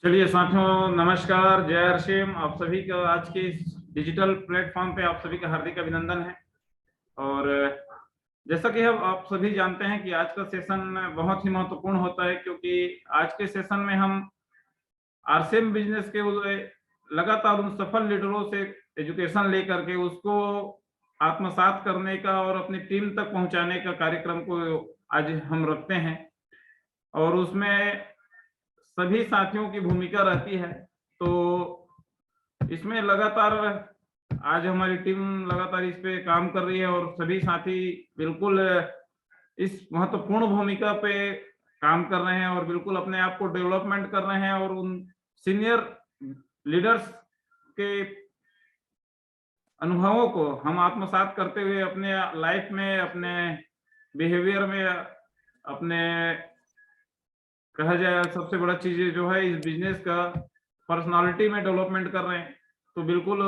चलिए साथियों, नमस्कार, जय हरसिम। आप सभी का आज के इस डिजिटल प्लेटफॉर्म पे आप सभी का हार्दिक अभिनंदन है। और जैसा कि अब आप सभी जानते हैं कि आज का सेशन बहुत ही महत्वपूर्ण होता है, क्योंकि आज के सेशन में हम आरसीएम बिजनेस के लगातार उन सफल लीडरों से एजुकेशन लेकर के उसको आत्मसात करने का और अपनी टीम तक पहुंचाने का कार्यक्रम को आज हम रखते हैं। और उसमें सभी साथियों की भूमिका रहती है। तो इसमें लगातार आज हमारी टीम लगातार इस पे काम कर रही है और सभी साथी बिल्कुल इस महत्वपूर्ण भूमिका पे काम कर रहे हैं और बिल्कुल अपने आप को डेवलपमेंट कर रहे हैं। और उन सीनियर लीडर्स के अनुभवों को हम आत्मसात करते हुए अपने लाइफ में, अपने बिहेवियर में, अपने कहा जाए सबसे बड़ा चीज जो है इस बिजनेस का पर्सनालिटी में डेवलपमेंट कर रहे हैं। तो बिल्कुल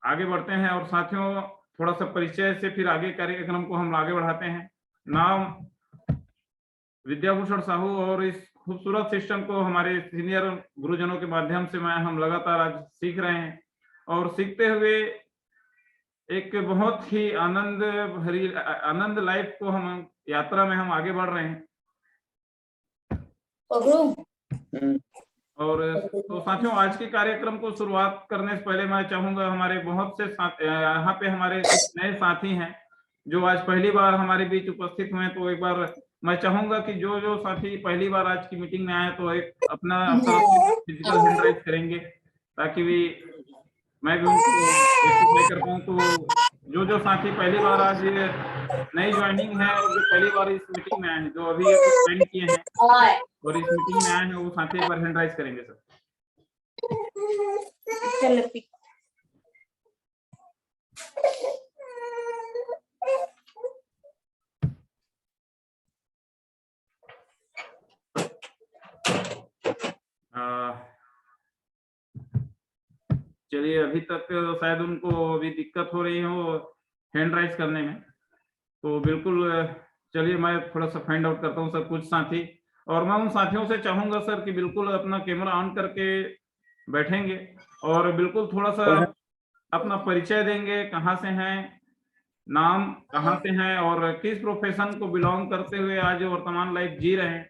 आगे बढ़ते हैं। और साथियों, थोड़ा सा परिचय से फिर आगे कार्यक्रम को हम आगे बढ़ाते हैं। नाम विद्याभूषण साहू, और इस खूबसूरत सिस्टम को हमारे सीनियर गुरुजनों के माध्यम से हम लगातार आज सीख रहे हैं और सीखते हुए एक बहुत ही आनंद लाइफ को हम यात्रा में हम आगे बढ़ रहे हैं। और तो साथियों, आज के कार्यक्रम को शुरुआत करने से पहले मैं चाहूंगा, हमारे बहुत से यहाँ पे हमारे नए साथी हैं जो आज पहली बार हमारे बीच उपस्थित हुए हैं। तो एक बार मैं चाहूंगा कि जो जो साथी पहली बार आज की मीटिंग में आए तो एक अपना फिजिकल हैंड राइज करेंगे, ताकि भी मैं भी उनको कर पाऊँ। तो जो साथी पहली बार आज नई ज्वाइनिंग है और जो पहली बार इस मीटिंग में आए हैं, जो अभी ज्वाइन किए हैं और इस मीटिंग में आए हैं, वो साथी एक बार हैंड राइज करेंगे सर। चलिए, अभी तक शायद उनको अभी दिक्कत हो रही हो हैंड राइज करने में, तो बिल्कुल चलिए मैं थोड़ा सा फाइंड आउट करता हूँ सर कुछ साथी। और मैं उन साथियों से चाहूंगा सर कि बिल्कुल अपना कैमरा ऑन करके बैठेंगे और बिल्कुल थोड़ा सा अपना परिचय देंगे, कहाँ से हैं, नाम कहाँ से हैं और किस प्रोफेशन को बिलोंग करते हुए आज वर्तमान लाइफ जी रहे हैं,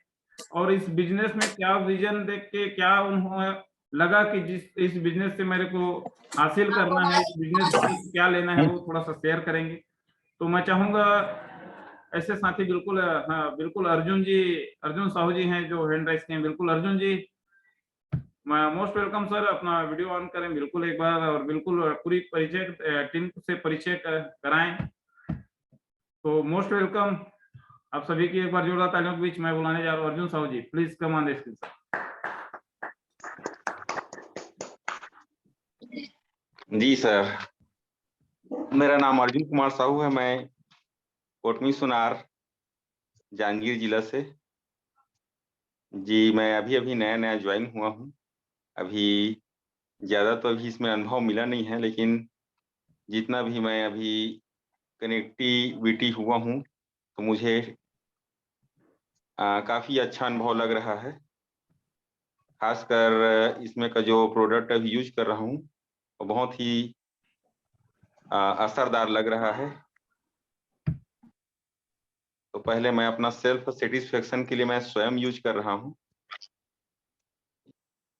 और इस बिजनेस में क्या विजन देख के क्या उन्हें लगा कि इस बिजनेस से मेरे को हासिल करना है, इस बिजनेस से क्या लेना है, वो थोड़ा सा शेयर करेंगे। तो मैं चाहूंगा ऐसे साथी बिल्कुल, हाँ बिल्कुल, अर्जुन साहू जी हैं जो हैंड राइज किए हैं। बिल्कुल अर्जुन जी, मोस्ट वेलकम सर। अपना वीडियो ऑन करें बिल्कुल एक बार और बिल्कुल पूरी परिचय टीम से परिचय कराएं। तो मोस्ट वेलकम आप सभी की एक बार जोरदार तालियों के बीच मैं बुलाने जा रहा हूँ Arjun Sahu ji, please come on the screen sir. जी सर, मेरा नाम अर्जुन कुमार साहू है। मैं कोटमी सुनार जांजगीर जिला से जी, मैं अभी नया ज्वाइन हुआ हूँ। अभी ज़्यादा तो अभी इसमें अनुभव मिला नहीं है, लेकिन जितना भी मैं अभी कनेक्टिविटी हुआ हूँ तो मुझे काफ़ी अच्छा अनुभव लग रहा है। खासकर इसमें का जो प्रोडक्ट अभी यूज कर रहा हूँ वो बहुत ही असरदार लग रहा है। तो पहले मैं अपना सेल्फ सेटिस्फेक्शन के लिए मैं स्वयं यूज कर रहा हूँ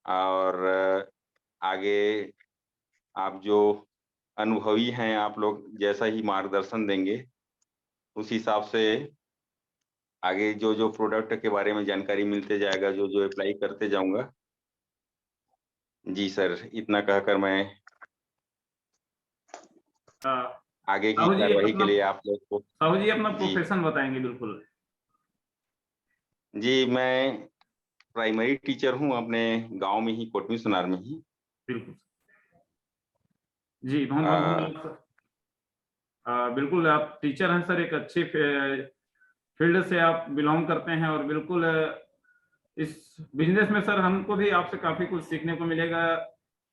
और आगे आप जो अनुभवी हैं, आप लोग जैसा ही मार्गदर्शन देंगे उस हिसाब से आगे जो प्रोडक्ट के बारे में जानकारी मिलते जाएगा, जो अप्लाई करते जाऊंगा। जी सर, इतना कहकर मैं आगे की कार्यवाही के लिए आप लोग को। साहू जी अपना प्रोफेशन बताएंगे। बिल्कुल जी, मैं प्राइमरी टीचर हूँ अपने गांव में ही, कोटमी सुनार में ही। बिल्कुल जी, बहुत बहुत धन्यवाद सर। बिल्कुल आप टीचर हैं सर, एक अच्छी फील्ड से आप बिलोंग करते हैं और बिल्कुल इस बिजनेस में सर हमको भी आपसे काफी कुछ सीखने को मिलेगा।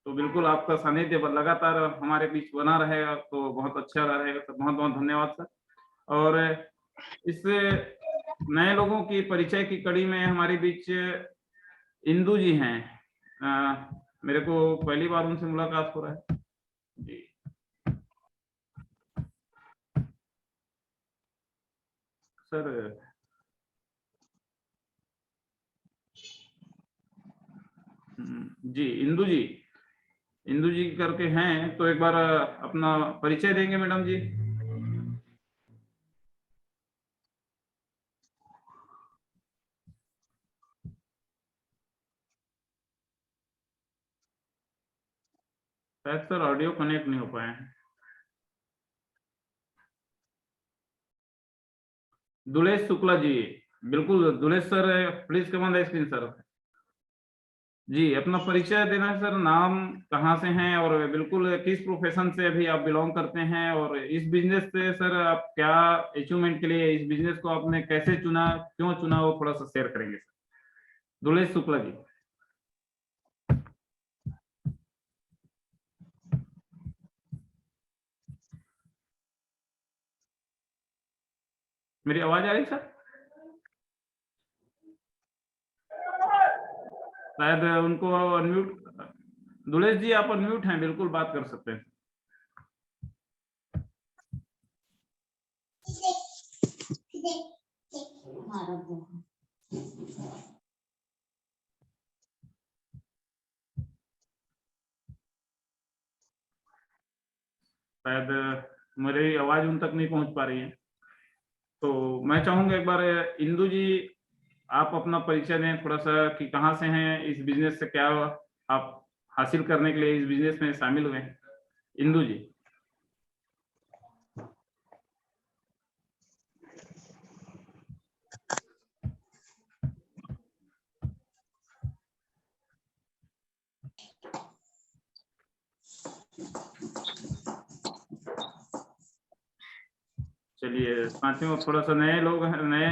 तो बिल्कुल आपका सानिध्य लगातार हमारे बीच बना रहेगा तो बहुत अच्छा रहेगा सर। बहुत बहुत धन्यवाद सर। और इस नए लोगों की परिचय की कड़ी में हमारे बीच इंदु जी हैं। मेरे को पहली बार उनसे मुलाकात हो रहा है जी। सर जी, इंदु जी करके हैं, तो एक बार अपना परिचय देंगे मैडम जी। शायद सर ऑडियो कनेक्ट नहीं हो पाए हैं। दुलेश शुक्ला जी, बिल्कुल Dulesh sir, please come on the screen sir. जी, अपना परिचय देना है सर, नाम, कहाँ से हैं और बिल्कुल किस प्रोफेशन से अभी आप बिलोंग करते हैं, और इस बिजनेस से सर आप क्या अचीवमेंट के लिए इस बिजनेस को आपने कैसे चुना, क्यों चुना, वो थोड़ा सा शेयर करेंगे सर। दुलेश शुक्ला जी। मेरी आवाज आ रही सर? शायद उनको अनम्यूट। दुलेश जी आप अनम्यूट हैं, बिल्कुल बात कर सकते हैं। शायद मेरी आवाज उन तक नहीं पहुंच पा रही है, तो मैं चाहूंगा एक बार इंदु जी आप अपना परिचय दें थोड़ा सा, कि कहाँ से हैं, इस बिजनेस से क्या आप हासिल करने के लिए इस बिजनेस में शामिल हुए हैं। इंदु जी। चलिए साथियों, थोड़ा सा नए लोग हैं, नए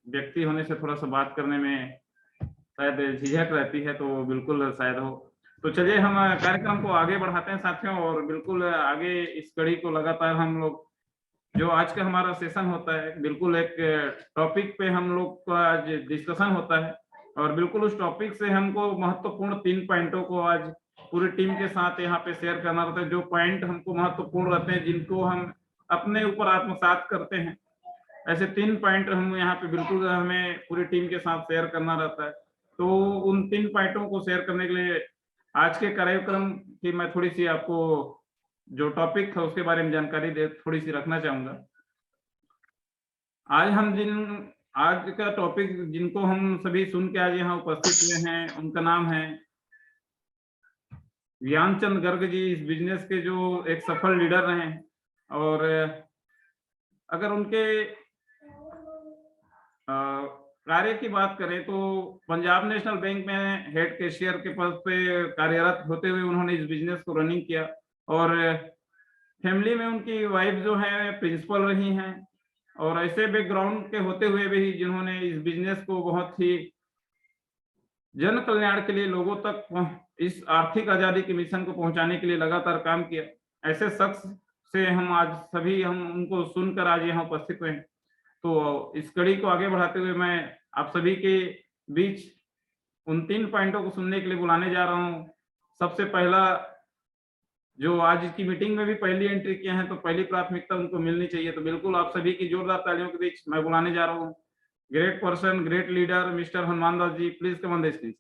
व्यक्ति होने से थोड़ा सा बात करने में शायद झिझक रहती है, तो बिल्कुल शायद हो। तो चलिए हम कार्यक्रम को आगे बढ़ाते हैं साथियों, और बिल्कुल आगे इस कड़ी को लगातार हम लोग, जो आज का हमारा सेशन होता है, बिल्कुल एक टॉपिक पे हम लोग का आज डिस्कशन होता है, और बिल्कुल उस टॉपिक से हमको महत्वपूर्ण 3 पॉइंटों को आज पूरी टीम के साथ यहाँ पे शेयर करना रहता है, जो पॉइंट हमको महत्वपूर्ण रहते हैं, जिनको हम अपने ऊपर आत्मसात करते हैं। ऐसे 3 पॉइंट हम यहाँ पे बिल्कुल हमें पूरी टीम के साथ शेयर करना रहता है। तो उन 3 पॉइंटों को शेयर करने के लिए आज के कार्यक्रम की मैं थोड़ी सी आपको जो टॉपिक था उसके बारे में जानकारी दे थोड़ी सी रखना चाहूंगा। आज का टॉपिक जिनको हम सभी सुन के आज यहाँ उपस्थित हुए हैं, उनका नाम है ज्ञानचंद गर्ग जी। इस बिजनेस के जो एक सफल लीडर रहे हैं, और अगर उनके कार्य की बात करें तो पंजाब नेशनल बैंक में हेड कैशियर के पद पे कार्यरत होते हुए उन्होंने इस बिजनेस को रनिंग किया, और फैमिली में उनकी वाइफ जो है प्रिंसिपल रही हैं, और ऐसे बैकग्राउंड के होते हुए भी जिन्होंने इस बिजनेस को बहुत ही जन कल्याण के लिए लोगों तक इस आर्थिक आजादी के मिशन को पहुंचाने के लिए लगातार काम किया, ऐसे शख्स से हम आज सभी हम उनको सुनकर आज यहाँ उपस्थित हुए हैं। तो इस कड़ी को आगे बढ़ाते हुए मैं आप सभी के बीच उन 3 पॉइंटों को सुनने के लिए बुलाने जा रहा हूँ। सबसे पहला, जो आज की मीटिंग में भी पहली एंट्री किए हैं, तो पहली प्राथमिकता उनको मिलनी चाहिए, तो बिल्कुल आप सभी की जोरदार तालियों के बीच मैं बुलाने जा रहा हूँ great person, great leader mister Hanuman Das ji. Please come on the screen.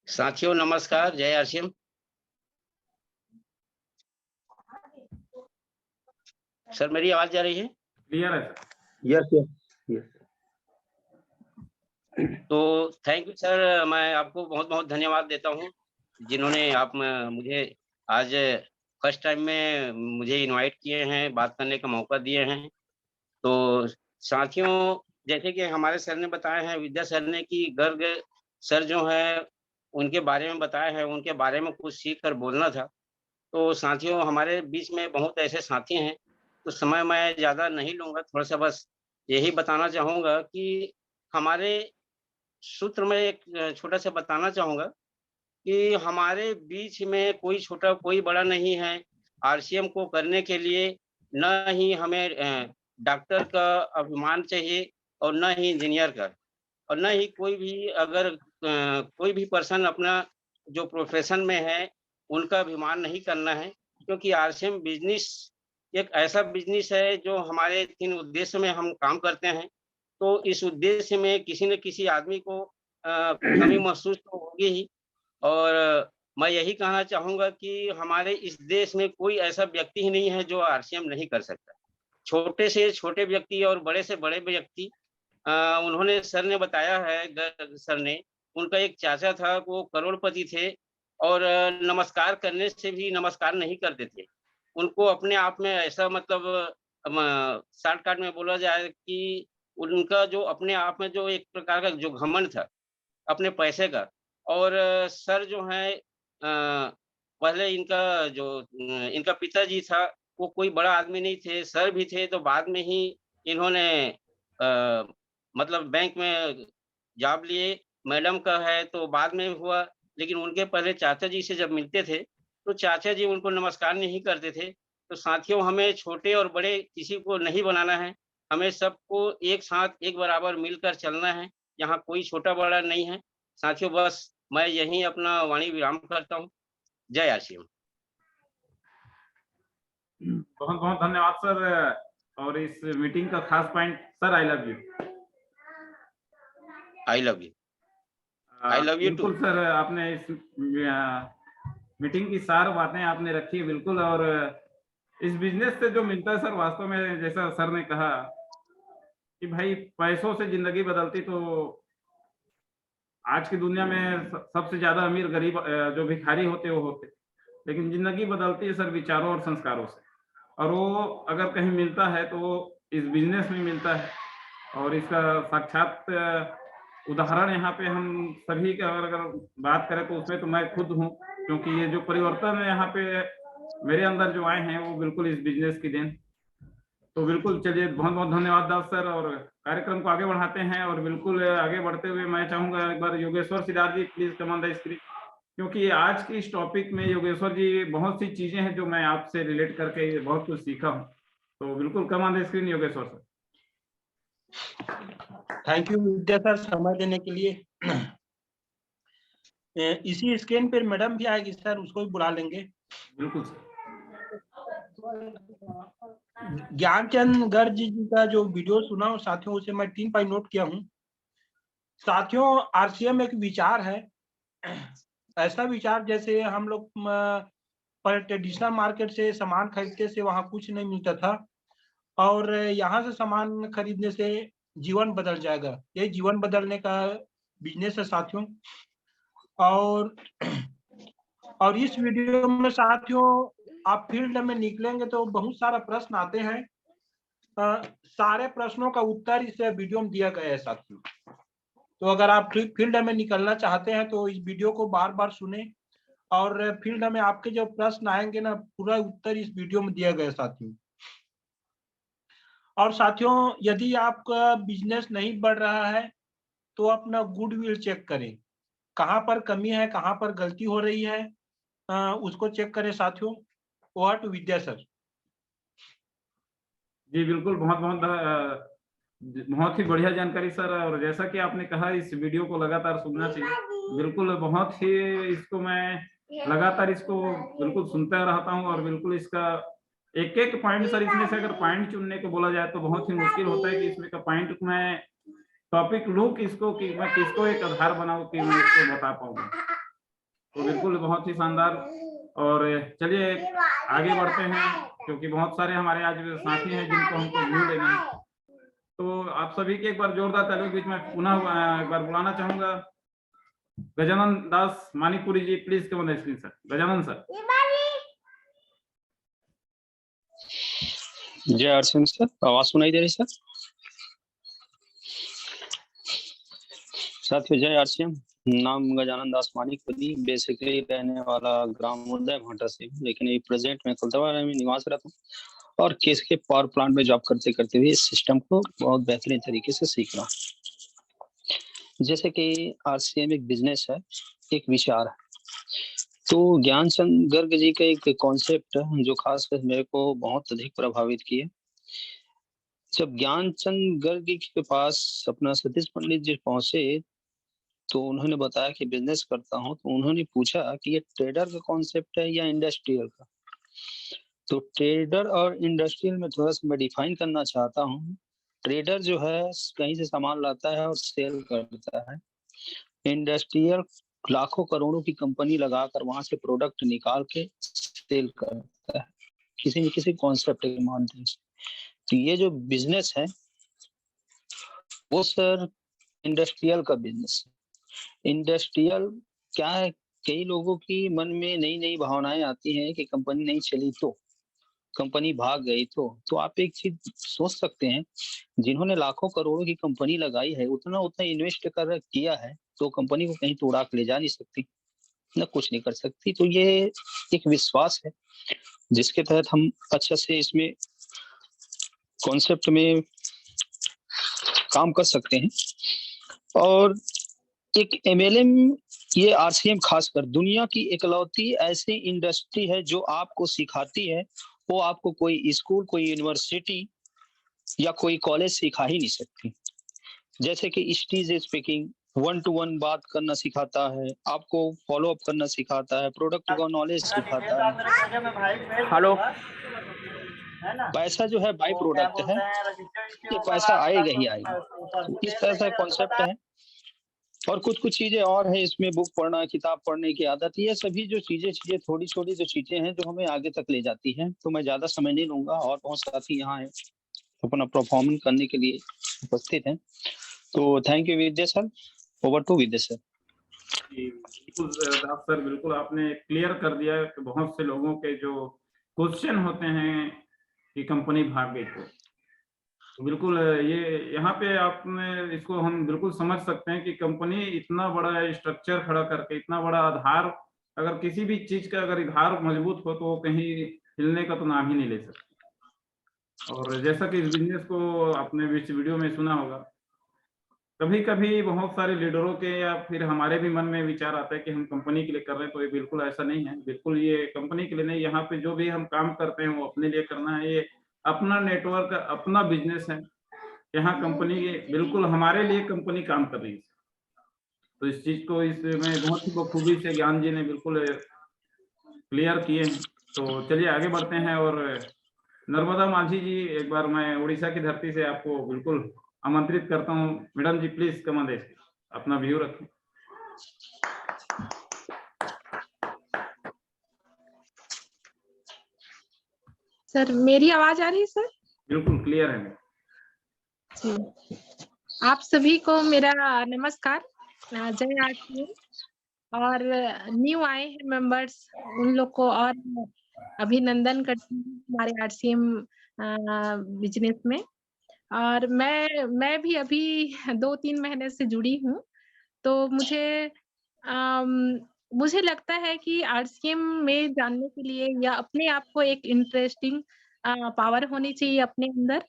साथियों नमस्कार, जय आसिम। सर मेरी आवाज जा रही है? क्लियर है सर? Yes yes. तो थैंक यू सर, मैं आपको बहुत बहुत धन्यवाद देता हूं, जिन्होंने आप मुझे आज फर्स्ट टाइम में मुझे इनवाइट किए हैं, बात करने का मौका दिए हैं। तो साथियों, जैसे कि हमारे सर ने बताया है, विद्या सर ने, कि गर्ग सर जो है उनके बारे में बताया है, उनके बारे में कुछ सीख कर बोलना था। तो साथियों, हमारे बीच में बहुत ऐसे साथी हैं, तो समय मैं ज़्यादा नहीं लूँगा, थोड़ा-सा बस यही बताना चाहूँगा कि हमारे सूत्र में एक छोटा-सा बताना चाहूँगा कि हमारे बीच में कोई छोटा कोई बड़ा नहीं है। आरसीएम को करने के लिए न ही हमें डॉक्टर का अभिमान चाहिए और न ही इंजीनियर का, और न ही कोई भी अगर कोई भी पर्सन अपना जो प्रोफेशन में है उनका अभिमान नहीं करना है, क्योंकि आरसीएम बिजनेस एक ऐसा बिजनेस है जो हमारे 3 उद्देश्य में हम काम करते हैं। तो इस उद्देश्य में किसी न किसी आदमी को कमी महसूस तो होगी ही, और मैं यही कहना चाहूँगा कि हमारे इस देश में कोई ऐसा व्यक्ति ही नहीं है जो आरसीएम नहीं कर सकता। छोटे से छोटे व्यक्ति और बड़े से बड़े व्यक्ति, उन्होंने सर ने बताया है, सर ने, उनका एक चाचा था, वो करोड़पति थे और नमस्कार करने से भी नमस्कार नहीं करते थे। उनको अपने आप में ऐसा मतलब शॉर्टकट में बोला जाए कि उनका जो अपने आप में जो एक प्रकार का जो घमंड था अपने पैसे का। और सर जो है पहले इनका पिताजी था, वो कोई बड़ा आदमी नहीं थे, सर भी थे, तो बाद में ही इन्होंने मतलब बैंक में जॉब लिए। मैडम का है तो बाद में हुआ, लेकिन उनके पहले चाचा जी से जब मिलते थे, तो चाचा जी उनको नमस्कार नहीं करते थे। तो साथियों, हमें छोटे और बड़े किसी को नहीं बनाना है, हमें सबको एक साथ एक बराबर मिलकर चलना है, यहाँ कोई छोटा-बड़ा नहीं है। साथियों, बस मैं यहीं अपना वाणी विराम करता हूँ। जय आरसीएम। बहुत-बहुत धन्यवाद सर। और इस मीटिंग का खास point sir, I love you. I love you. I love you too. बिल्कुल सर, आपने इस मीटिंग की सारी बातें आपने रखी है बिल्कुल। और इस बिजनेस से जो मिलता है सर, वास्तव में जैसा सर ने कहा कि भाई पैसों से जिंदगी बदलती, तो आज की दुनिया में सबसे ज्यादा अमीर गरीब जो भिखारी होते वो होते, लेकिन जिंदगी बदलती है सर विचारों और संस्कारों से। और वो अगर कहीं मिलता है तो वो इस बिजनेस में मिलता है। और इसका साक्षात उदाहरण यहाँ पे हम सभी का अगर बात करें तो उसमें तो मैं खुद हूँ, क्योंकि ये जो परिवर्तन है यहाँ पे मेरे अंदर जो आए हैं वो बिल्कुल इस बिजनेस की देन। तो बिल्कुल चलिए, बहुत बहुत धन्यवाद दास सर। और कार्यक्रम को आगे बढ़ाते हैं। और बिल्कुल आगे बढ़ते हुए मैं चाहूंगा एक बार Yogeshwar Siddharth ji please come on the screen, क्योंकि आज की इस टॉपिक में योगेश्वर जी बहुत सी चीजें हैं जो मैं आपसे रिलेट करके बहुत कुछ सीखा हूँ। तो बिल्कुल come on the screen Yogeshwar sir. Thank you Vidya sir, समय देने के लिए। इसी स्क्रीन पर मैडम भी आएगी सर, उसको भी बुला लेंगे। बिल्कुल सर। ज्ञानचंद गर्ग जी का जो वीडियो सुना हूँ साथियों, उसे मैं 3 पॉइंट नोट किया हूँ। साथियों, आरसीएम एक विचार है, ऐसा विचार जैसे हम लोग पर ट्रेडिशनल मार्केट से सामान खरीदते से वहां कुछ नहीं मिलता था, और यहाँ से सामान खरीदने से जीवन बदल जाएगा। ये जीवन बदलने का बिजनेस है साथियों। और इस वीडियो में साथियों आप फील्ड में निकलेंगे तो बहुत सारा प्रश्न आते हैं। सारे प्रश्नों का उत्तर इस वीडियो में दिया गया है साथियों। तो अगर आप फील्ड में निकलना चाहते हैं तो इस वीडियो को बार बार सुने, और फील्ड में आपके जो प्रश्न आएंगे ना, पूरा उत्तर इस वीडियो में दिया गया है साथियों। और साथियों, यदि आपका बिजनेस नहीं बढ़ रहा है तो अपना गुडविल चेक करें, कहाँ पर कमी है, कहाँ पर गलती हो रही है, उसको चेक करें साथियों। Over to Vidya sir. जी बिल्कुल, बहुत ही बढ़िया जानकारी सर। और जैसा कि आपने कहा, इस वीडियो को लगातार सुनना चाहिए। बिल्कुल, बहुत ही इसको मैं लगातार इसको बिल्कुल सुनता रहता हूँ। और बिल्कुल इसका एक एक पॉइंट सर, इसमें से अगर पॉइंट चुनने को बोला जाए तो बहुत ही मुश्किल होता है कि इसमें का पॉइंट मैं टॉपिक लूँ किसको, कि मैं किसको एक आधार बनाऊं कि मैं इसको बता पाऊंगा। तो बिल्कुल बहुत ही शानदार। और चलिए आगे बढ़ते हैं, क्योंकि बहुत सारे हमारे आज साथी हैं जिनको हमको भूल लेना है। तो आप सभी के एक बार जोरदार तालियों के बीच में पुनः एक बार बुलाना चाहूंगा Gajanan Das Manikpuri ji, please come on the screen sir. Gajanan sir. जय आरसीएम सर, आवाज सुनाई दे रही सर? साथियों जय आरसीएम। नाम गजानन दास मानिकपुरी, बेसिकली रहने वाला ग्राम उदय भाटा से, लेकिन ये प्रेजेंट में कुलतवाड़ा में निवास रहता हूँ और केस के पावर प्लांट में जॉब करते करते हुए इस सिस्टम को बहुत बेहतरीन तरीके से सीख रहा। जैसे कि आरसीएम एक बिजनेस है, एक विचार है। तो ज्ञानचंद गर्ग जी का एक कॉन्सेप्ट है जो खासकर मेरे को बहुत अधिक प्रभावित किया। जब ज्ञानचंद गर्ग जी के पास अपना सतीश पंडित जी पहुंचे तो उन्होंने बताया कि बिजनेस करता हूं, तो उन्होंने पूछा कि ये ट्रेडर का कॉन्सेप्ट है या इंडस्ट्रियल का। तो ट्रेडर और इंडस्ट्रियल में थोड़ा सा मैं डिफाइन करना चाहता हूँ। ट्रेडर जो है कहीं से सामान लाता है और सेल करता है। इंडस्ट्रियल लाखों करोड़ों की कंपनी लगाकर वहां से प्रोडक्ट निकाल के सेल करता है किसी न किसी कॉन्सेप्ट के माध्यम से। तो ये जो बिजनेस है वो सर इंडस्ट्रियल का बिजनेस है। इंडस्ट्रियल क्या है, कई लोगों की मन में नई नई भावनाएं आती हैं कि कंपनी नहीं चली तो, कंपनी भाग गई तो आप एक चीज सोच सकते हैं, जिन्होंने लाखों करोड़ों की कंपनी लगाई है उतना उतना इन्वेस्ट कर किया है तो कंपनी को कहीं तो उड़ा के ले जा नहीं सकती ना, कुछ नहीं कर सकती। तो ये एक विश्वास है जिसके तहत हम अच्छा से इसमें कॉन्सेप्ट में काम कर सकते हैं। और एक एमएलएम, ये आरसीएम खासकर दुनिया की इकलौती ऐसी इंडस्ट्री है जो आपको सिखाती है, वो आपको कोई स्कूल, कोई यूनिवर्सिटी या कोई कॉलेज सिखा ही नहीं सकती। जैसे कि स्टेज स्पीकिंग, 1 to 1 बात करना सिखाता है, आपको फॉलो अप करना सिखाता है, प्रोडक्ट का नॉलेज सिखाता है। हेलो, पैसा जो है बाई प्रोडक्ट है, ये पैसा आएगा ही आएगा। तो इस तरह से कॉन्सेप्ट है। और कुछ कुछ चीजें और है इसमें, बुक पढ़ना, किताब पढ़ने की आदत, ये सभी जो चीजें थोड़ी छोटी जो चीजें हैं जो हमें आगे तक ले जाती हैं। तो मैं ज्यादा समय नहीं लूंगा और बहुत साथी यहाँ है अपना परफॉर्मेंस करने के लिए उपस्थित हैं। तो thank you Vidya sir, over to Vidya sir. बिल्कुल दास सर, बिल्कुल आपने क्लियर कर दिया कि बहुत से लोगों के जो क्वेश्चन होते हैं कि कंपनी भाग गई तो बिल्कुल ये यहाँ पे आपने इसको हम बिल्कुल समझ सकते हैं कि कंपनी इतना बड़ा स्ट्रक्चर खड़ा करके, इतना बड़ा आधार, अगर किसी भी चीज का अगर आधार मजबूत हो तो वो कहीं हिलने का तो नाम ही नहीं ले सकती। और जैसा कि इस बिजनेस को आपने इस वीडियो में सुना होगा, कभी कभी बहुत सारे लीडरों के या फिर हमारे भी मन में विचार आता है कि हम कंपनी के लिए कर रहे हैं, तो ये बिल्कुल ऐसा नहीं है। बिल्कुल ये कंपनी के लिए नहीं, यहाँ पे जो भी हम काम करते हैं वो अपने लिए करना है। ये अपना नेटवर्क, अपना बिजनेस है। यहाँ कंपनी बिल्कुल हमारे लिए कंपनी काम कर रही है। तो इस चीज को इसमें बहुत ही बखूबी से ज्ञान जी ने बिल्कुल क्लियर किए हैं। तो चलिए आगे बढ़ते हैं। और नर्मदा माझी जी, एक बार मैं उड़ीसा की धरती से आपको बिल्कुल आमंत्रित करता हूँ। Madam ji please come on stage, अपना व्यू रखें। सर मेरी आवाज आ रही है सर? बिल्कुल क्लियर है जी, आप सभी को मेरा नमस्कार, जय आरसीएम। और न्यू आए हैं मेंबर्स, उन लोग को और अभिनंदन करती हूँ हमारे आरसीएम बिजनेस में। और मैं भी अभी 2-3 महीने से जुड़ी हूँ। तो मुझे लगता है कि आरसीएम में जानने के लिए या अपने आप को एक इंटरेस्टिंग पावर होनी चाहिए अपने अंदर।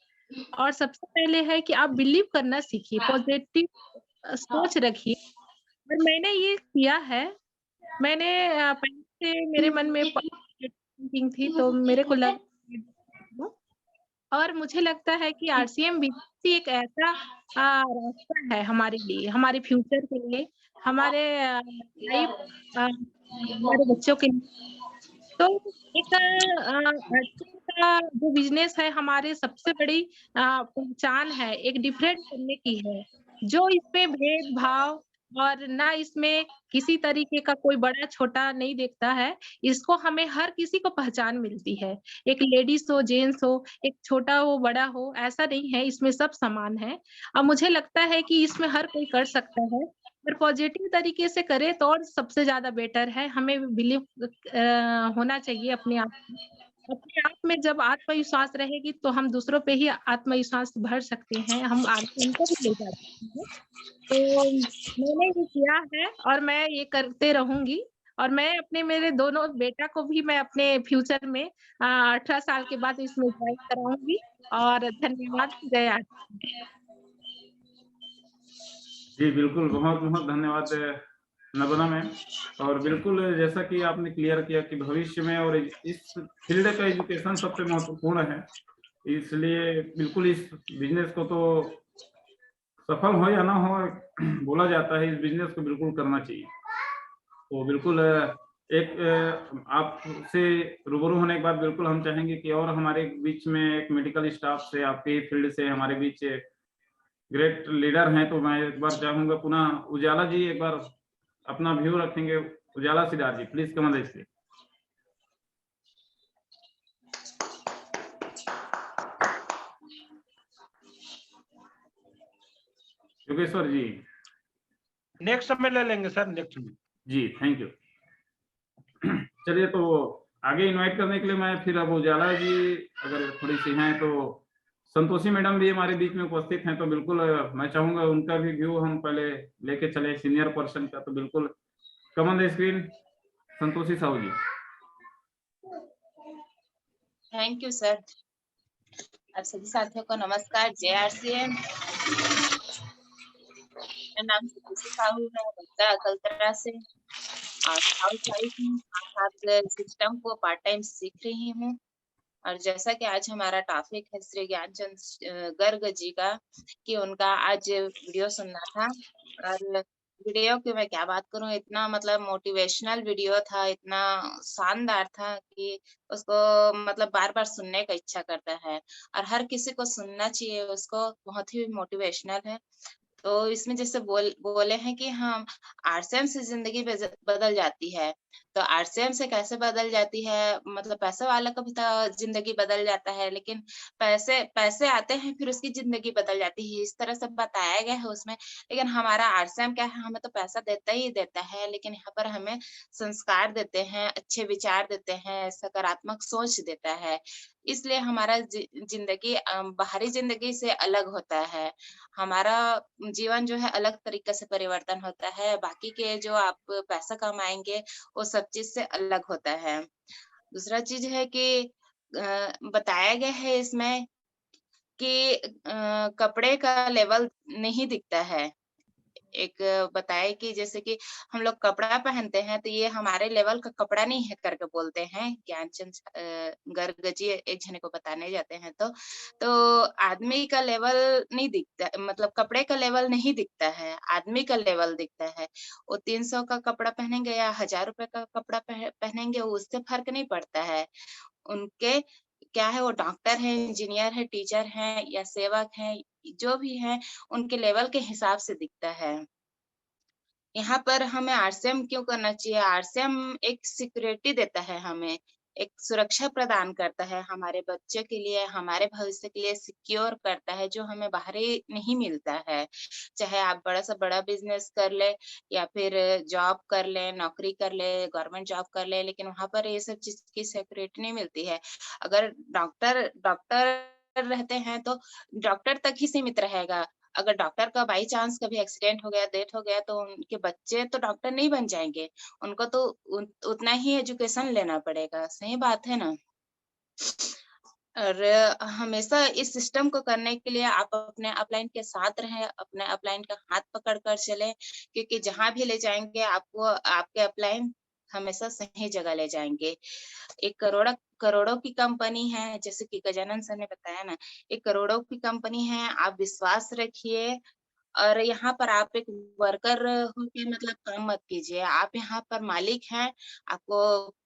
और सबसे पहले है कि आप बिलीव करना सीखिए, पॉजिटिव सोच रखिए। और मैंने ये किया है। मैंने पहले से मेरे मन में थिंकिंग थी, तो मेरे को लगा, और मुझे लगता है कि आरसीएम भी एक ऐसा रास्ता है हमारे लिए, हमारे फ्यूचर के लिए, हमारे लाइफ, हमारे बच्चों के लिए। तो एक आरसीएम का जो बिजनेस है हमारे सबसे बड़ी पहचान है, एक डिफरेंट करने की है, जो इसमें भेदभाव और ना इसमें किसी तरीके का कोई बड़ा छोटा नहीं देखता है। इसको हमें हर किसी को पहचान मिलती है, एक लेडीज हो, जेंट्स हो, एक छोटा हो, बड़ा हो, ऐसा नहीं है, इसमें सब समान है। और मुझे लगता है कि इसमें हर कोई कर सकता है, और पॉजिटिव तरीके से करे तो और सबसे ज्यादा बेटर है। हमें बिलीव होना चाहिए अपने आप में। अपने आप में जब आत्मविश्वास रहेगी तो हम दूसरों पे ही आत्मविश्वास भर सकते हैं, हम आगे उनको भी ले जा सकते हैं। तो मैंने ये किया है और मैं ये करते रहूंगी। और मैं अपने मेरे दोनों बेटा को भी मैं अपने फ्यूचर में 18 साल के बाद इसमें ज्वाइन कराऊंगी। और धन्यवाद, जय आरसीएम। जी, बिल्कुल बहुत बहुत धन्यवाद नर्मदा मैम। और बिल्कुल जैसा कि आपने क्लियर किया कि भविष्य में और इस फील्ड का एजुकेशन सबसे महत्वपूर्ण है, इसलिए बिल्कुल इस बिजनेस को तो सफल हो या ना हो बोला जाता है, इस बिजनेस को बिल्कुल करना चाहिए। तो बिल्कुल एक आपसे रूबरू होने के बाद बिल्कुल हम चाहेंगे कि और हमारे बीच में एक मेडिकल स्टाफ से, आपके फील्ड से हमारे बीच ग्रेट लीडर हैं, तो मैं एक बार चाहूंगा पुनः उजाला जी एक बार अपना व्यू रखेंगे। Ujala Siddharth ji, please come on the stage. Yogeshwar ji. Next में ले लेंगे सर, नेक्स्ट में। जी थैंक यू। चलिए तो आगे इनवाइट करने के लिए मैं फिर अब उजाला जी अगर थोड़ी सी हैं तो संतोषी मैडम भी हमारे बीच में उपस्थित हैं, तो बिल्कुल मैं चाहूंगा उनका भी व्यू हम पहले लेके चले सीनियर पर्सन का। तो बिल्कुल come on the screen Santoshi Sahu ji. Thank you sir. आप सभी साथियों को नमस्कार। JRCM, मेरा नाम संतोषी साहू है, बगदा अकलतरा से। और हाउस वाइफ हूँ, साथ सिस्टम को पार्ट टाइम सीख रही हूँ। और जैसा कि आज हमारा टॉपिक है श्री ज्ञानचंद गर्ग जी का, कि उनका आज वीडियो सुनना था। और वीडियो की मैं क्या बात करूं, इतना मतलब मोटिवेशनल वीडियो था, इतना शानदार था कि उसको मतलब बार बार सुनने का इच्छा करता है। और हर किसी को सुनना चाहिए उसको, बहुत ही मोटिवेशनल है। तो इसमें जैसे बोले हैं कि हम RCM से जिंदगी बदल जाती है। तो RCM से कैसे बदल जाती है, मतलब पैसे वाला का भी तो जिंदगी बदल जाता है, लेकिन पैसे आते हैं फिर उसकी जिंदगी बदल जाती है, इस तरह से बताया गया है उसमें। लेकिन हमारा RCM क्या है, हमें तो पैसा देता ही देता है, लेकिन यहाँ पर हमें संस्कार देते हैं, अच्छे विचार देते हैं, सकारात्मक सोच देता है। इसलिए हमारा जिंदगी बाहरी जिंदगी से अलग होता है। हमारा जीवन जो है अलग तरीके से परिवर्तन होता है। बाकी के जो आप पैसा कमाएंगे वो सब चीज से अलग होता है। दूसरा चीज है कि बताया गया है इसमें कि कपड़े का लेवल नहीं दिखता है। एक बताए कि जैसे कि हम लोग कपड़ा पहनते हैं तो ये हमारे लेवल का कपड़ा नहीं है करके बोलते हैं। ज्ञानचंद गर्ग जी एक जने को बताने जाते हैं तो आदमी का लेवल नहीं दिखता, मतलब कपड़े का लेवल नहीं दिखता है, आदमी का लेवल दिखता है। वो 300 का कपड़ा पहनेंगे या 1000 रुपए का कपड़ा पहनेंगे, उससे फर्क नहीं पड़ता है। उनके क्या है, वो डॉक्टर है, इंजीनियर है, टीचर है या सेवक है, जो भी है उनके लेवल के हिसाब से दिखता है। यहाँ पर हमें RCM क्यों करना चाहिए? RCM एक सिक्योरिटी देता है, हमें एक सुरक्षा प्रदान करता है, हमारे बच्चे के लिए, हमारे भविष्य के लिए सिक्योर करता है, जो हमें बाहरी नहीं मिलता है। चाहे आप बड़ा से बड़ा बिजनेस कर ले या फिर जॉब कर ले, नौकरी कर ले, गवर्नमेंट जॉब कर ले, लेकिन वहां पर ये सब चीज की सिक्योरिटी नहीं मिलती है। अगर डॉक्टर रहते हैं तो डॉक्टर तक ही सीमित रहेगा। अगर डॉक्टर का बाई चांस कभी एक्सीडेंट हो गया, डेथ हो गया, तो उनके बच्चे तो डॉक्टर नहीं बन जाएंगे, उनको तो उतना ही एजुकेशन लेना पड़ेगा। सही बात है ना? और हमेशा इस सिस्टम को करने के लिए आप अपने अपलाइन के साथ रहें, अपने अपलाइन का हाथ पकड़ कर चले, क्योंकि जहां भी ले जाएंगे आपको आपके अपलाइन हमेशा सही जगह ले जाएंगे। एक करोड़ों की कंपनी है, जैसे कि गजानन सर ने बताया ना, एक करोड़ों की कंपनी है। आप विश्वास रखिए और यहाँ पर आप एक वर्कर होके मतलब काम मत कीजिए। आप यहाँ पर मालिक हैं, आपको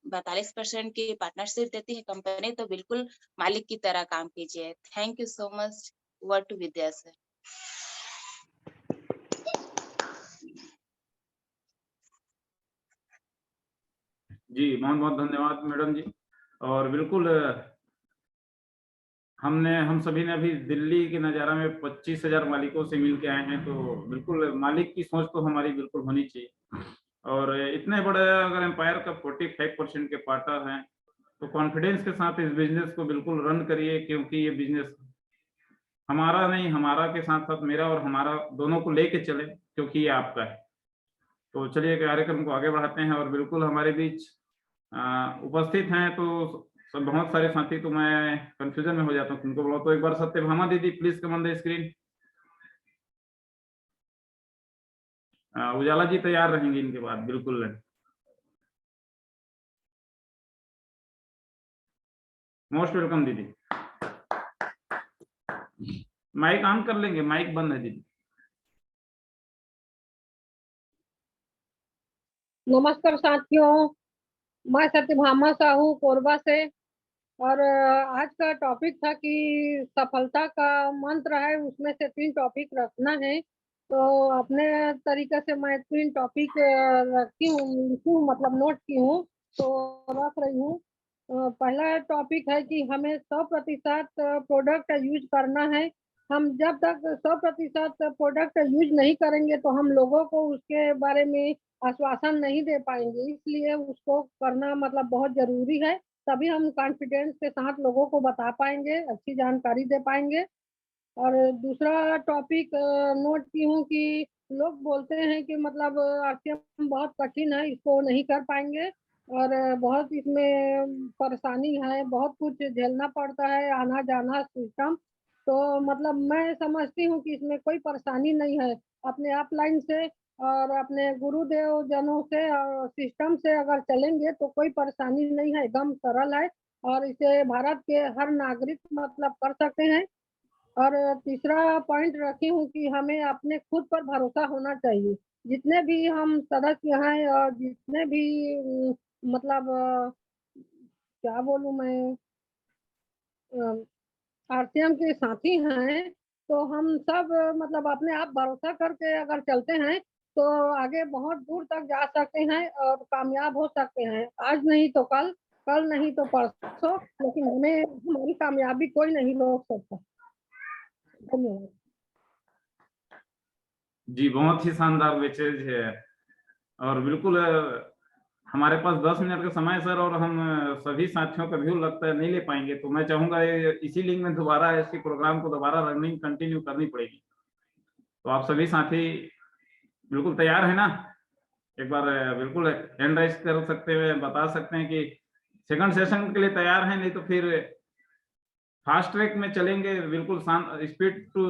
42% की पार्टनरशिप देती है कंपनी, तो बिल्कुल मालिक की तरह काम कीजिए। Thank you so much. Word to Vidya sir. जी बहुत बहुत धन्यवाद मैडम जी। और बिल्कुल हम सभी ने अभी दिल्ली के नज़ारा में 25,000 मालिकों से मिल के आए हैं, तो बिल्कुल मालिक की सोच तो हमारी बिल्कुल होनी चाहिए। और इतने बड़े अगर एम्पायर का 45% के पार्टनर हैं, तो कॉन्फिडेंस के साथ इस बिजनेस को बिल्कुल रन करिए, क्योंकि ये बिजनेस हमारा नहीं, हमारा के साथ साथ मेरा और हमारा दोनों को लेके चले, क्योंकि ये आपका है। तो चलिए कार्यक्रम को आगे बढ़ाते हैं। और बिल्कुल हमारे बीच उपस्थित हैं तो सब बहुत सारे साथी, तो मैं कंफ्यूजन में हो जाता हूँ उनको बोला। तो एक बार सत्यभामा दीदी please come on the screen. Ujala ji तैयार रहेंगे इनके बाद, बिल्कुल। मोस्ट वेलकम दीदी। माइक ऑन कर लेंगे, माइक बंद है दीदी। नमस्कार साथियों, मैं सत्यभामा साहू कोरबा से। और आज का टॉपिक था कि सफलता का मंत्र है, उसमें से 3 टॉपिक रखना है। तो अपने तरीके से मैं 3 टॉपिक रखी हूँ, मतलब नोट की हूँ, तो रख रही हूँ। पहला टॉपिक है कि हमें 100% प्रोडक्ट यूज करना है। हम जब तक 100% प्रोडक्ट यूज नहीं करेंगे तो हम लोगों को उसके बारे में आश्वासन नहीं दे पाएंगे, इसलिए उसको करना मतलब बहुत जरूरी है। तभी हम कॉन्फिडेंस के साथ लोगों को बता पाएंगे, अच्छी जानकारी दे पाएंगे। और दूसरा टॉपिक नोट की हूँ कि लोग बोलते हैं कि मतलब आरसीएम बहुत कठिन है, इसको नहीं कर पाएंगे और बहुत इसमें परेशानी है, बहुत कुछ झेलना पड़ता है, आना जाना सिस्टम। तो मतलब मैं समझती हूँ कि इसमें कोई परेशानी नहीं है। अपने अपलाइन से और अपने गुरुदेव जनों से और सिस्टम से अगर चलेंगे तो कोई परेशानी नहीं है, एकदम सरल है और इसे भारत के हर नागरिक मतलब कर सकते हैं। और तीसरा पॉइंट रखी हूँ कि हमें अपने खुद पर भरोसा होना चाहिए। जितने भी हम सदस्य हैं और जितने भी मतलब क्या बोलूँ मैं, आरसीएम के साथी हैं, तो हम सब मतलब अपने आप भरोसा करके अगर चलते हैं तो आगे बहुत दूर तक जा सकते हैं और कामयाब हो सकते हैं। आज नहीं तो कल, कल नहीं तो परसों, लेकिन हमें हमारी कामयाबी कोई नहीं रोक सकता। धन्यवाद जी, बहुत ही शानदार मैसेज है और बिल्कुल हमारे पास 10 मिनट का समय सर, और हम सभी साथियों का व्यू लगता है नहीं ले पाएंगे, तो मैं चाहूंगा इसी लिंक में दोबारा इसके प्रोग्राम को दोबारा रनिंग कंटिन्यू करनी पड़ेगी। तो आप सभी साथी बिल्कुल तैयार है ना? एक बार बिल्कुल हैंड राइज कर सकते हैं, बता सकते हैं कि सेकंड सेशन के लिए तैयार हैं, नहीं तो फिर फास्ट ट्रैक में चलेंगे, बिल्कुल स्पीड टू,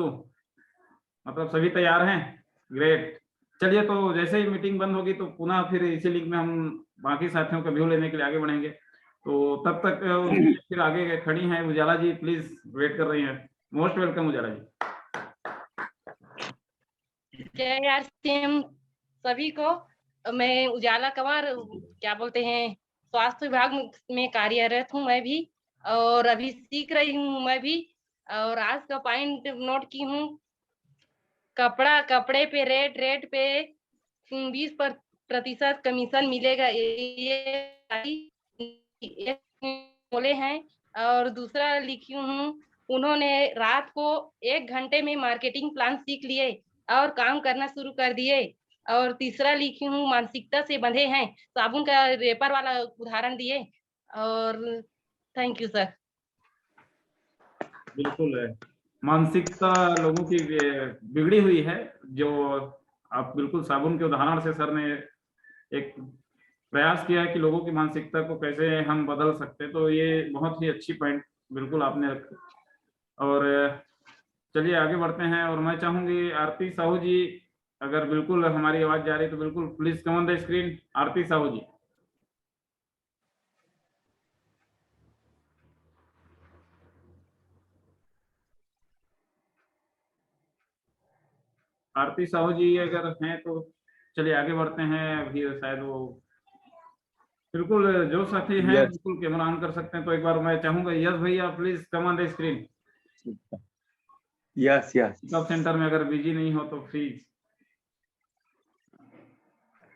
मतलब सभी तैयार हैं? ग्रेट। चलिए, तो जैसे ही मीटिंग बंद होगी तो पुनः फिर इसी लिंक में हम बाकी साथियों का व्यू लेने के लिए आगे बढ़ेंगे। तो तब तक फिर आगे खड़ी हैं उजाला जी, प्लीज वेट कर रही हैं। मोस्ट वेलकम उजाला जी। जय आरसीएम सभी को। मैं उजाला कंवर, क्या बोलते हैं, स्वास्थ्य विभाग में कार्यरत हूँ मैं भी, और अभी सीख रही हूँ मैं भी। और आज का पॉइंट नोट की हूँ, कपड़े पे रेट पे 20% कमीशन मिलेगा, ये बोले हैं। और दूसरा लिखी हूँ, उन्होंने रात को 1 घंटे में मार्केटिंग प्लान सीख लिए और काम करना शुरू कर दिए। और तीसरा लिखी हूँ, मानसिकता से बंधे हैं, साबुन का रेपर वाला उदाहरण दिए। और थैंक यू सर। बिल्कुल है, मानसिकता लोगों की बिगड़ी हुई है, जो आप बिल्कुल साबुन के उदाहरण से सर ने एक प्रयास किया है कि लोगों की मानसिकता को कैसे हम बदल सकते हैं। तो ये बहुत ही अच्छी पॉइंट बिल्कुल आपने रखी। और चलिए आगे बढ़ते हैं, और मैं चाहूंगी आरती साहू जी, अगर बिल्कुल हमारी आवाज जा रही है तो बिल्कुल please come on the screen, Aarti Sahu ji. Aarti Sahu ji अगर हैं तो चलिए आगे बढ़ते हैं। अभी शायद वो बिल्कुल जो साथी हैं बिल्कुल कैमरा ऑन कर सकते हैं, तो एक बार मैं चाहूंगा यस भैया, please come on the screen. Yes sub centre में अगर बिजी नहीं हो तो प्लीज।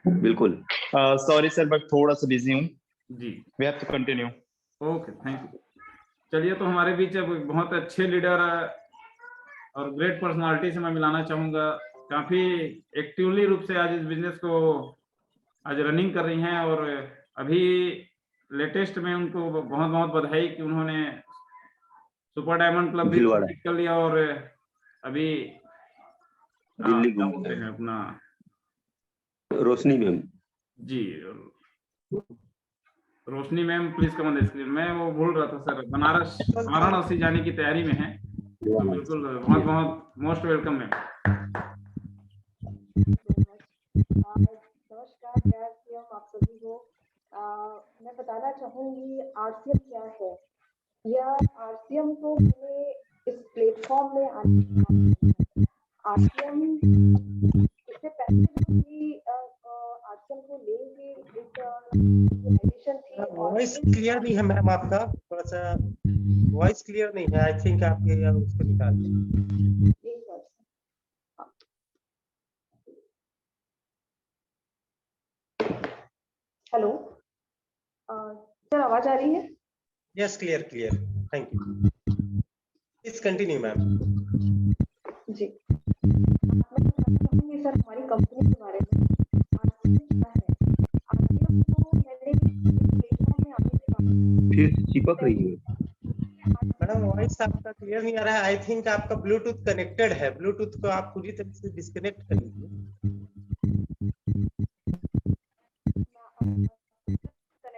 बिल्कुल। सॉरी सर, बट थोड़ा सा बिजी हूँ जी, we have to continue. Okay, thank you. चलिए, तो हमारे बीच अब बहुत अच्छे लीडर और ग्रेट पर्सनालिटी से मैं मिलाना चाहूंगा, काफी एक्टिवली रूप से आज इस बिजनेस को आज रनिंग कर रही हैं, और अभी लेटेस्ट में उनको बहुत बहुत बधाई कि उन्होंने सुपर डायमंड क्लब भी कंप्लीट कर लिया, और अभी दिल्ली घूमते हैं अपना Roshni ma'am ji, Roshni ma'am please come on the screen. मैं वो भूल रहा था सर, बनारस वाराणसी जाने की तैयारी में है, तो बिल्कुल बहुत बहुत मोस्ट वेलकम मैम। आरसीएम इससे पहले भी आरसीएम को लेके एक एडिशन थी और वॉइस क्लियर नहीं है मैम, आपका थोड़ा सा वॉइस क्लियर नहीं है। आई थिंक आप ये उसको निकाल दें। हेलो सर, आवाज आ रही है? Yes, clear clear, thank you. Please continue ma'am. जी, सर हमारी कंपनी के बारे में फिर चिपक रही है मैडम, वॉइस आपका क्लियर नहीं आ रहा है। आई थिंक आपका ब्लूटूथ कनेक्टेड है, ब्लूटूथ को आप पूरी तरह से डिस्कनेक्ट कर लीजिए।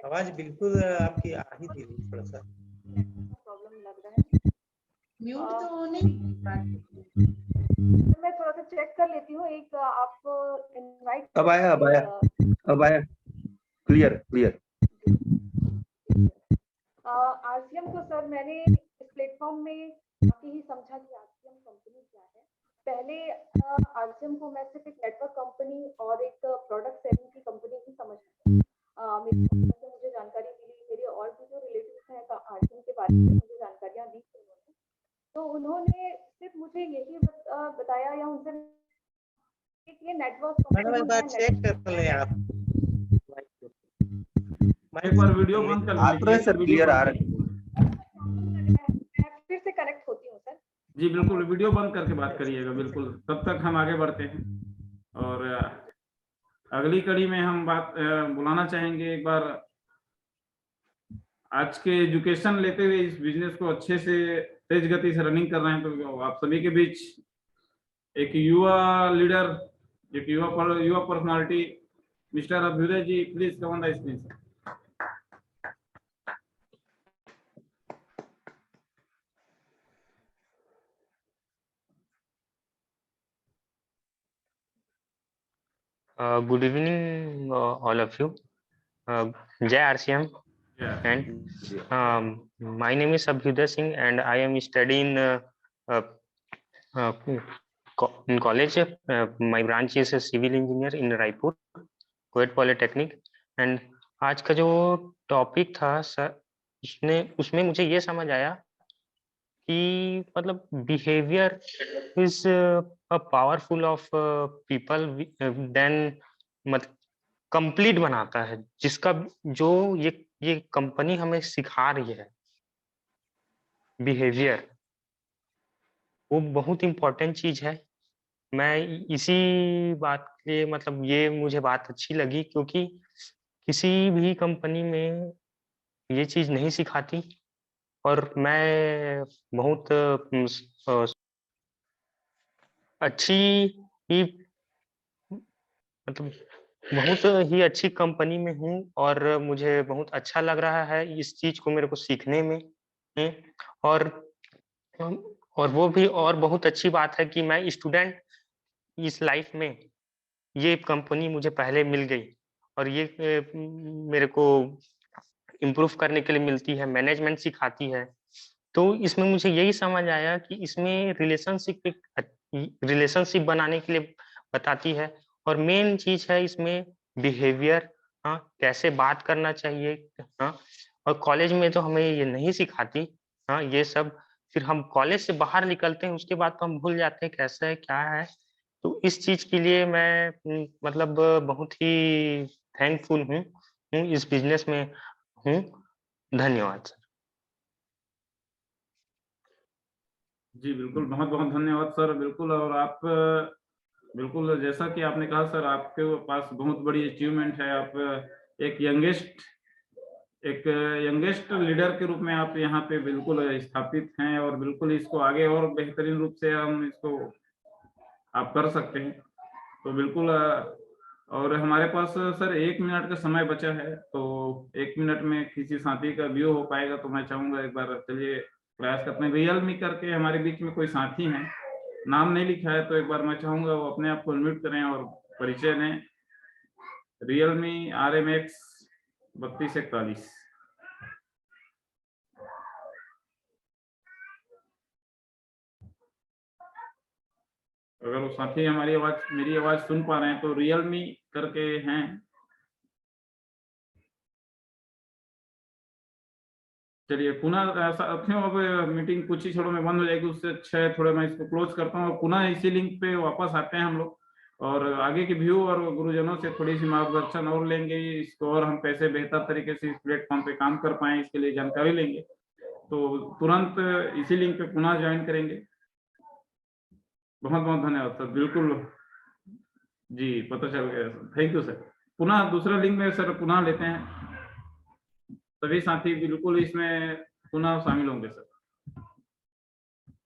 आवाज बिल्कुल आपकी आ ही नहीं रही, थोड़ा सा प्रॉब्लम लग रहा है। म्यूट तो नहीं, मैं थोड़ा सा चेक कर लेती हूँ। एक आप इनवाइट अब आया क्लियर क्लियर। आरसीएम को सर मैंने इस प्लेटफॉर्म में काफी ही समझा कि आरसीएम कंपनी क्या है। पहले आरसीएम को मैं सिर्फ एक नेटवर्क कंपनी और एक प्रोडक्ट सेलिंग की कंपनी ही समझती थी। मुझे जानकारी मिली, मेरे और भी जो रिलेटिव्स हैं आरसीएम के बारे में मुझे जानकारियां दी थी उन्होंने, तो उन्होंने सिर्फ मुझे यही बताया या उनसे ये नेटवर्क मैडम एक बार चेक कर ले आप। एक बार वीडियो बंद कर लीजिए सर, क्लियर आ रहा है। मैं फिर से कनेक्ट होती हूँ सर। जी बिल्कुल, वीडियो बंद करके बात करिएगा बिल्कुल, तब तक हम आगे बढ़ते हैं। और अगली कड़ी में हम बात बुलाना चाहेंगे एक बार आज के एजुकेशन लेते हुए इस बिजनेस को अच्छे से तेज गति से रनिंग कर रहे हैं, तो आप सभी के बीच एक युवा लीडर, एक युवा personality mister Abhyuday ji, please come on the screen. Good evening, all of you. Jai RCM. And my name is Abhyuday Singh, and I am studying in college. My branch is a civil engineer in Raipur, Kuwait Polytechnic. And आज का जो topic था sir, उसमें मुझे ये समझ आया कि मतलब behaviour is a powerful of people then मतलब कंप्लीट बनाता है, जिसका जो ये कंपनी हमें सिखा रही है बिहेवियर, वो बहुत इंपॉर्टेंट चीज है। मैं इसी बात के मतलब ये मुझे बात अच्छी लगी, क्योंकि किसी भी कंपनी में ये चीज नहीं सिखाती। और मैं बहुत अच्छी ही मतलब बहुत ही अच्छी कंपनी में हूँ, और मुझे बहुत अच्छा लग रहा है इस चीज को मेरे को सीखने में। और वो भी और बहुत अच्छी बात है कि मैं स्टूडेंट इस लाइफ में ये कंपनी मुझे पहले मिल गई, और ये मेरे को इम्प्रूव करने के लिए मिलती है, मैनेजमेंट सिखाती है। तो इसमें मुझे यही समझ आया कि इसमें रिलेशनशिप बनाने के लिए बताती है, और मेन चीज है इसमें बिहेवियर। हाँ, कैसे बात करना चाहिए। हाँ, और कॉलेज में तो हमें ये नहीं सिखाती। हाँ, ये सब फिर हम कॉलेज से बाहर निकलते हैं, उसके बाद तो हम भूल जाते हैं कैसा है क्या है। तो इस चीज के लिए मैं मतलब बहुत ही थैंकफुल हूँ, इस बिजनेस में हूँ। धन्यवाद सर। जी बिल्कुल, बहुत बहुत धन्यवाद सर। बिल्कुल, और आप बिल्कुल जैसा कि आपने कहा सर, आपके पास बहुत बड़ी अचीवमेंट है। आप एक यंगेस्ट लीडर के रूप में आप यहाँ पे बिल्कुल स्थापित हैं, और बिल्कुल इसको आगे और बेहतरीन रूप से हम इसको आप कर सकते हैं। तो बिल्कुल और हमारे पास सर 1 मिनट का समय बचा है, तो 1 मिनट में किसी साथी का व्यू हो पाएगा तो मैं चाहूंगा एक बार चलिए प्रयास करते हैं। रियलमी करके हमारे बीच में कोई साथी हैं, नाम नहीं लिखा है, तो एक बार मैं चाहूंगा वो अपने आप को अनम्यूट करें और परिचय दें। Realme RMX 3241। अगर वो साथी हमारी आवाज मेरी आवाज सुन पा रहे हैं तो रियलमी करके हैं। चलिए पुनः साथियों अब मीटिंग कुछ ही क्षणों में बंद हो जाएगी, उससे अच्छा है थोड़ा मैं इसको क्लोज करता हूँ और पुनः इसी लिंक पे वापस आते हैं हम लोग और आगे की व्यू और गुरुजनों से थोड़ी सी मार्गदर्शन और लेंगे इसको और हम कैसे बेहतर तरीके से इस प्लेटफॉर्म पे काम कर पाए इसके लिए जानकारी लेंगे। तो तुरंत इसी लिंक पे पुनः ज्वाइन करेंगे। बहुत बहुत धन्यवाद सर। बिल्कुल जी पता चल गया सर, थैंक यू सर। पुनः दूसरा लिंक में सर पुनः लेते हैं, सभी साथी बिल्कुल इसमें पुनः शामिल होंगे सर।